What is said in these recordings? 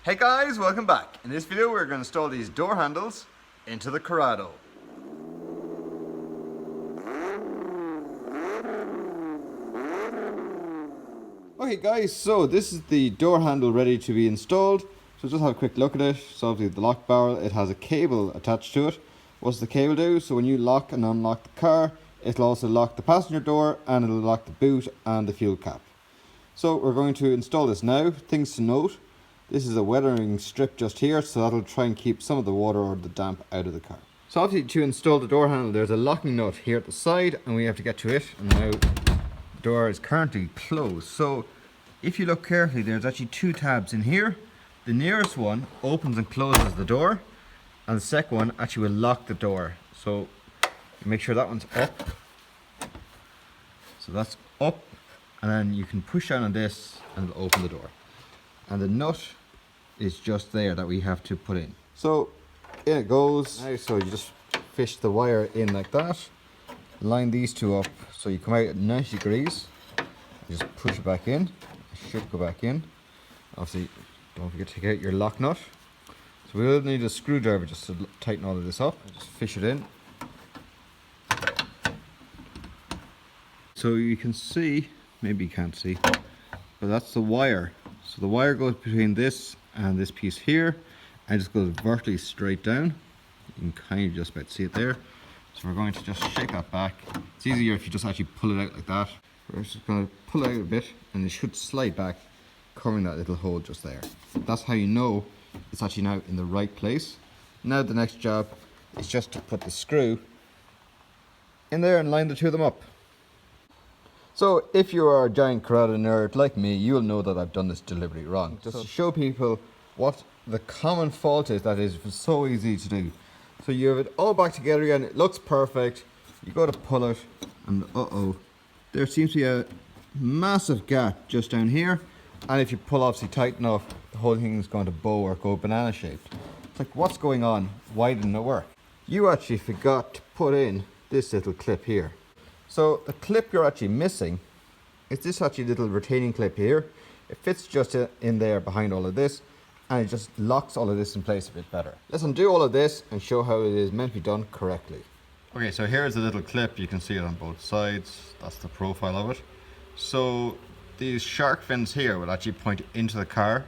Hey guys, welcome back. In this video we're going to install these door handles into the Corrado. Okay guys, so this is the door handle ready to be installed. So just have a quick look at it. So obviously the lock barrel, it has a cable attached to it. What's the cable do? So when you lock and unlock the car, it'll also lock the passenger door and it'll lock the boot and the fuel cap. So we're going to install this now. Things to note. This is a weathering strip just here, so that'll try and keep some of the water or the damp out of the car. So obviously to install the door handle, there's a locking nut here at the side and we have to get to it. And now the door is currently closed. So if you look carefully, there's actually two tabs in here. The nearest one opens and closes the door, and the second one actually will lock the door. So make sure that one's up. So that's up, and then you can push down on this and it'll open the door. And the nut is just there that we have to put in. So in it goes. Now, so you just fish the wire in like that. Line these two up so you come out at 90 degrees. You just push it back in. It should go back in. Obviously, don't forget to take out your lock nut. So we will need a screwdriver just to tighten all of this up. Just fish it in. So you can see, maybe you can't see, but that's the wire. So the wire goes between this and this piece here and just goes vertically straight down. You can kind of just about see it there. So we're going to just shake that back. It's easier if you just actually pull it out like that. We're just going to pull it out a bit and it should slide back, covering that little hole just there. That's how you know it's actually now in the right place. Now the next job is just to put the screw in there and line the two of them up. So if you are a giant Corrado nerd like me, you'll know that I've done this deliberately wrong. Just to show people what the common fault is that is so easy to do. So you have it all back together again, it looks perfect. You go to pull it and there seems to be a massive gap just down here. And if you pull obviously tight enough, the whole thing is going to bow or go banana shaped. It's like, what's going on? Why didn't it work? You actually forgot to put in this little clip here. So the clip you're actually missing is this actually little retaining clip here. It fits just in there behind all of this and it just locks all of this in place a bit better. Let's undo all of this and show how it is meant to be done correctly. Okay, so here's a little clip. You can see it on both sides. That's the profile of it. So these shark fins here will actually point into the car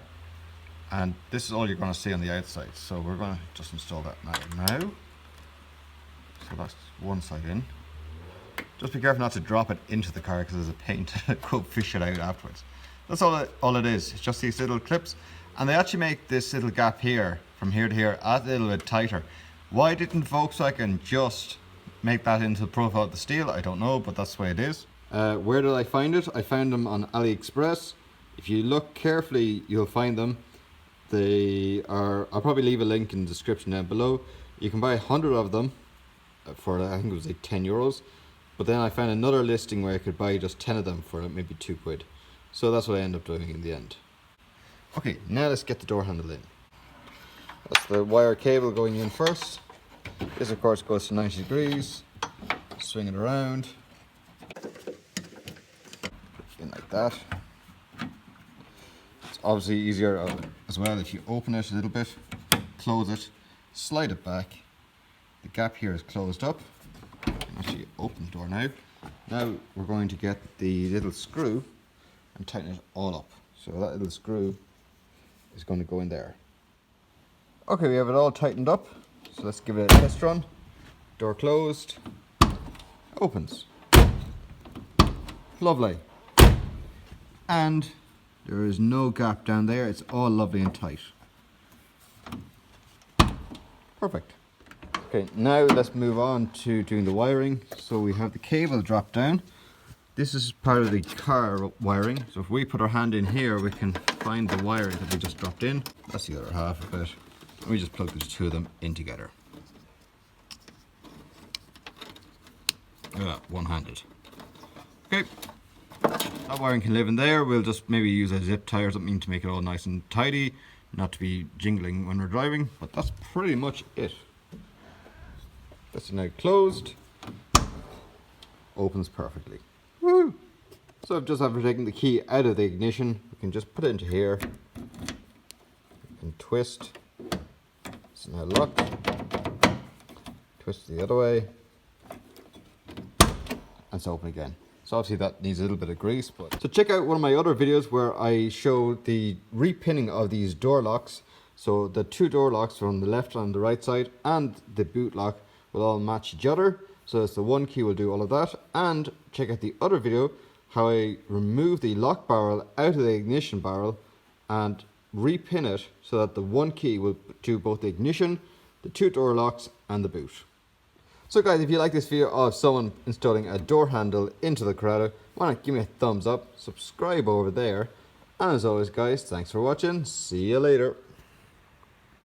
and this is all you're going to see on the outside. So we're going to just install that now. So that's one side in. Just be careful not to drop it into the car because there's a pain to go fish it out afterwards. That's all it is. It's just these little clips. And they actually make this little gap here, from here to here, a little bit tighter. Why didn't Volkswagen just make that into the profile of the steel? I don't know, but that's the way it is. Where did I find it? I found them on AliExpress. If you look carefully, you'll find them. I'll probably leave a link in the description down below. You can buy 100 of them for, I think it was like 10 euros. But then I found another listing where I could buy just 10 of them for maybe £2. So that's what I end up doing in the end. Okay, now let's get the door handle in. That's the wire cable going in first. This of course goes to 90 degrees. Swing it around. Put it in like that. It's obviously easier as well if you open it a little bit, close it, slide it back. The gap here is closed up. Actually open the door now. Now we're going to get the little screw and tighten it all up. So that little screw is going to go in there. Okay, we have it all tightened up. So let's give it a test run. Door closed. Opens. Lovely. And there is no gap down there. It's all lovely and tight. Perfect. Okay, now let's move on to doing the wiring. So we have the cable drop down. This is part of the car wiring. So if we put our hand in here, we can find the wiring that we just dropped in. That's the other half of it. And we just plug the two of them in together. One-handed. Okay, that wiring can live in there. We'll just maybe use a zip tie or something to make it all nice and tidy, not to be jingling when we're driving, but that's pretty much it. That's now closed. Opens perfectly. Woo! So just after taking the key out of the ignition, we can just put it into here. And twist. It's now locked. Twist the other way. And it's open again. So obviously that needs a little bit of grease. So check out one of my other videos where I show the repinning of these door locks. So the two door locks from the left and the right side and the boot lock will all match each other. So it's the one key will do all of that. And check out the other video how I remove the lock barrel out of the ignition barrel and repin it so that the one key will do both the ignition, the two door locks and the boot. So guys, if you like this video of someone installing a door handle into the Corrado, why not give me a thumbs up, subscribe over there, and as always guys, thanks for watching, see you later.